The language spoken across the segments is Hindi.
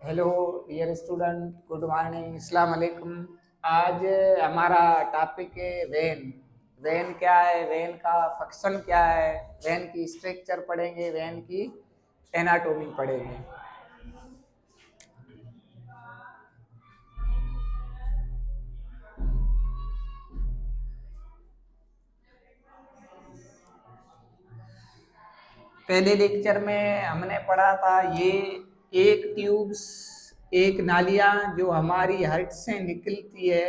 Hello dear student, good morning, अस्सलाम वालेकुम। आज हमारा टॉपिक है वेन। वेन क्या है, वेन का फंक्शन क्या है, वेन की स्ट्रक्चर पढ़ेंगे, वेन की एनाटॉमी पढ़ेंगे। पहले लेक्चर में हमने पढ़ा था ये एक ट्यूब्स, एक नालियाँ जो हमारी हार्ट से निकलती है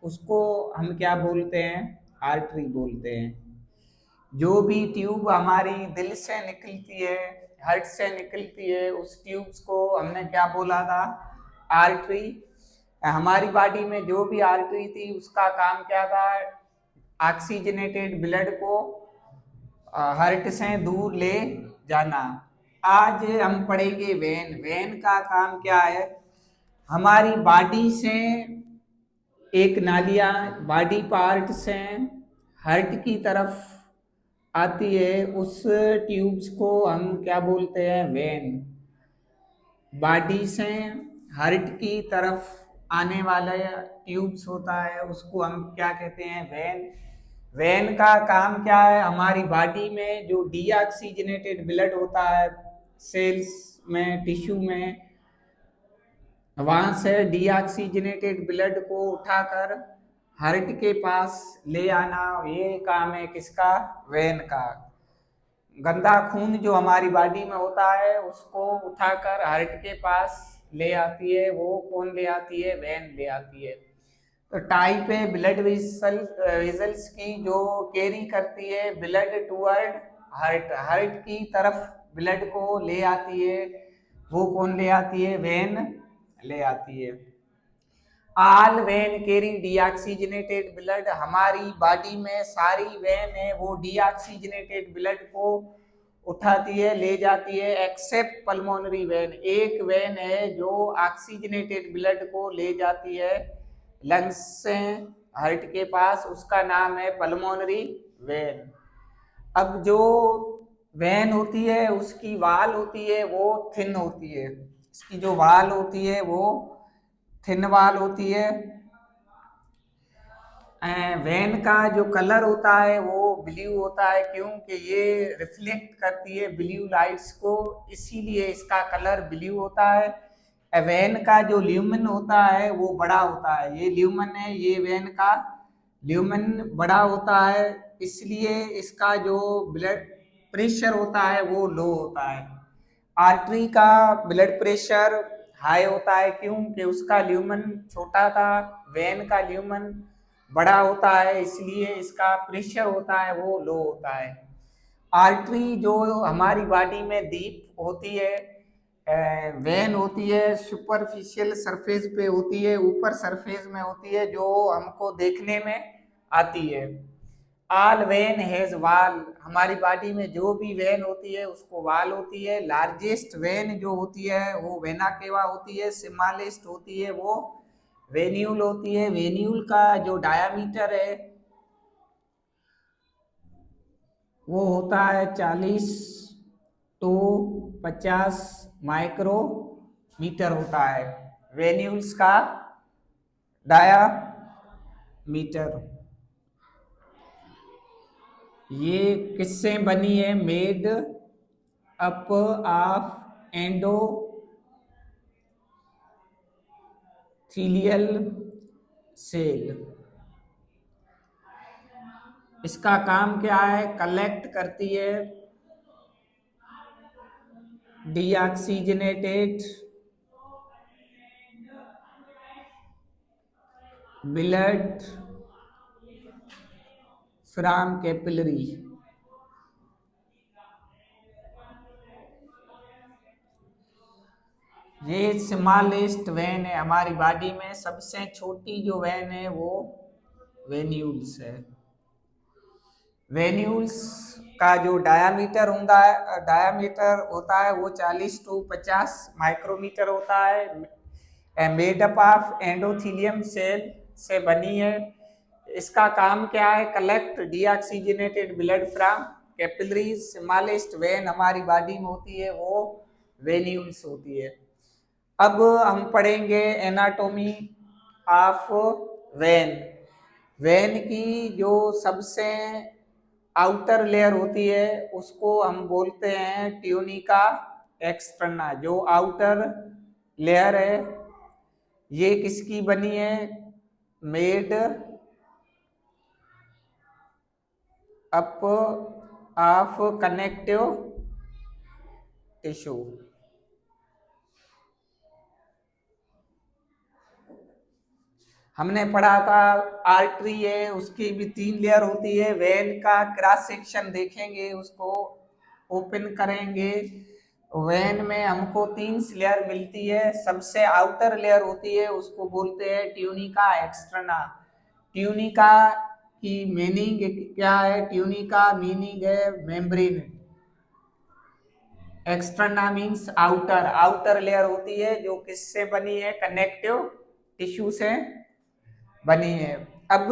उसको हम क्या बोलते हैं, आर्टरी बोलते हैं। जो भी ट्यूब हमारी दिल से निकलती है, हार्ट से निकलती है, उस ट्यूब्स को हमने क्या बोला था, आर्टरी। हमारी बॉडी में जो भी आर्टरी थी उसका काम क्या था, ऑक्सीजनेटेड ब्लड को हार्ट से दूर ले जाना। आज हम पढ़ेंगे वेन। वेन का काम क्या है, हमारी बॉडी से एक नालियाँ बॉडी पार्ट से हार्ट की तरफ आती है, उस ट्यूब्स को हम क्या बोलते हैं, वेन। बॉडी से हार्ट की तरफ आने वाला ट्यूब्स होता है उसको हम क्या कहते हैं, वेन। वेन का काम क्या है, हमारी बॉडी में जो डीऑक्सीजनेटेड ब्लड होता है सेल्स में, टिश्यू में, वहां से डीऑक्सीजनेटेड ब्लड को उठाकर हार्ट के पास ले आना, ये काम है किसका, वेन का। गंदा खून जो हमारी बॉडी में होता है उसको उठाकर हार्ट के पास ले आती है, वो कौन ले आती है, वेन ले आती है। तो टाइप है ब्लड वेसल्स की जो कैरी करती है ब्लड टूवर्ड हार्ट, हार्ट की तरफ ब्लड को ले आती है, वो कौन ले आती है, वेन ले आती है। All when carry deoxygenated blood, हमारी बॉडी में सारी वेन है वो डीऑक्सीजनेटेड ब्लड को उठाती है, ले जाती है, एक्सेप्ट पल्मोनरी वेन। एक वेन है जो ऑक्सीजनेटेड ब्लड को ले जाती है लंग्स से हार्ट के पास, उसका नाम है पल्मोनरी वेन। अब जो वेन होती है उसकी वाल होती है वो थिन होती है, इसकी जो वाल होती है वो थिन वाल होती है। वेन का जो कलर होता है वो ब्लू होता है, क्योंकि ये रिफ्लेक्ट करती है ब्लू लाइट्स को, इसीलिए इसका कलर ब्लू होता है। वेन का जो ल्यूमन होता है वो बड़ा होता है, ये ल्यूमन है, ये वेन का ल्यूमन बड़ा होता है, इसलिए इसका जो ब्लड प्रेशर होता है वो लो होता है। आर्टरी का ब्लड प्रेशर हाई होता है क्योंकि उसका ल्यूमन छोटा था, वेन का ल्यूमन बड़ा होता है, इसलिए इसका प्रेशर होता है वो लो होता है। आर्टरी जो हमारी बॉडी में डीप होती है, वेन होती है सुपरफिशियल सरफेस पे होती है, ऊपर सरफेस में होती है, जो हमको देखने में आती है। ऑल वेन हैज वाल, हमारी बॉडी में जो भी वेन होती है उसको वाल होती है। लार्जेस्ट वेन जो होती है वो वेना केवा होती है, स्मॉलेस्ट होती है वो वेन्यूल होती है। वेन्यूल का जो डायामीटर है वो होता है 40 टू 50 माइक्रोमीटर होता है, वेन्यूल्स का डायामीटर। ये किससे बनी है, made up of endothelial cell. इसका काम क्या है, कलेक्ट करती है डीऑक्सीजनेटेड ब्लड फ्रॉम कैपिलरी। ये स्मॉलेस्ट वेन है हमारी बॉडी में, सबसे छोटी जो वेन है वो वेन्यूल्स है। वेन्यूल्स का जो डायामीटर होता है वो 40 टू 50 माइक्रोमीटर होता है। Made up of endothelium cell से बनी है। इसका काम क्या है, collect deoxygenated blood from capillaries. Smallest vein हमारी बॉडी में होती है वो वेन्यूल्स होती है। अब हम पढ़ेंगे एनाटॉमी ऑफ वेन। वेन की जो सबसे आउटर लेयर होती है उसको हम बोलते हैं ट्यूनिका एक्सटर्ना। जो आउटर लेयर है ये किसकी बनी है? Made up of connective tissue. हमने पढ़ा था आर्टरी है उसकी भी 3 लेयर होती है। वेन का क्रॉस सेक्शन देखेंगे, उसको ओपन करेंगे, वेन में हमको 3 लेयर मिलती है। सबसे आउटर लेयर होती है उसको बोलते हैं ट्यूनिका एक्सटर्ना। ट्यूनिका की मीनिंग क्या है? ट्यूनिका मीनिंग है membrane, externa means outer. Outer layer होती है जो किससे बनी है? कनेक्टिव टिश्यू से बनी है। अब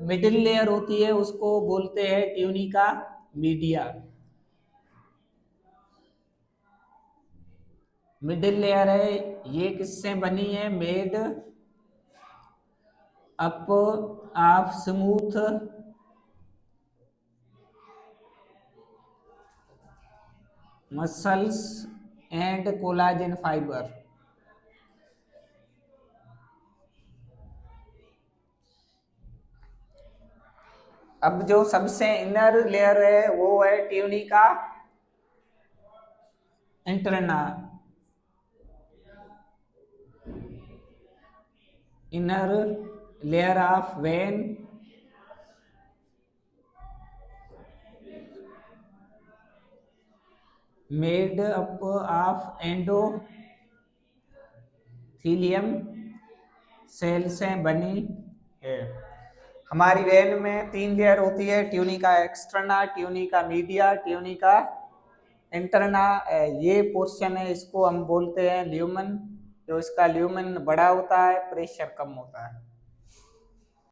मिडिल लेयर होती है उसको बोलते हैं ट्यूनिका मीडिया। मिडिल लेयर है ये किससे बनी है? Made up of smooth muscles and collagen fiber. अब जो सबसे इनर लेयर है वो है tunica interna. Inner layer of vein made up of endothelium cell से बनी है। हमारी वेन में 3 लेयर होती है, tunica externa, tunica media, tunica interna. ये पोर्शन है इसको हम बोलते हैं ल्यूमन। जो इसका ल्यूमन बड़ा होता है प्रेशर कम होता है।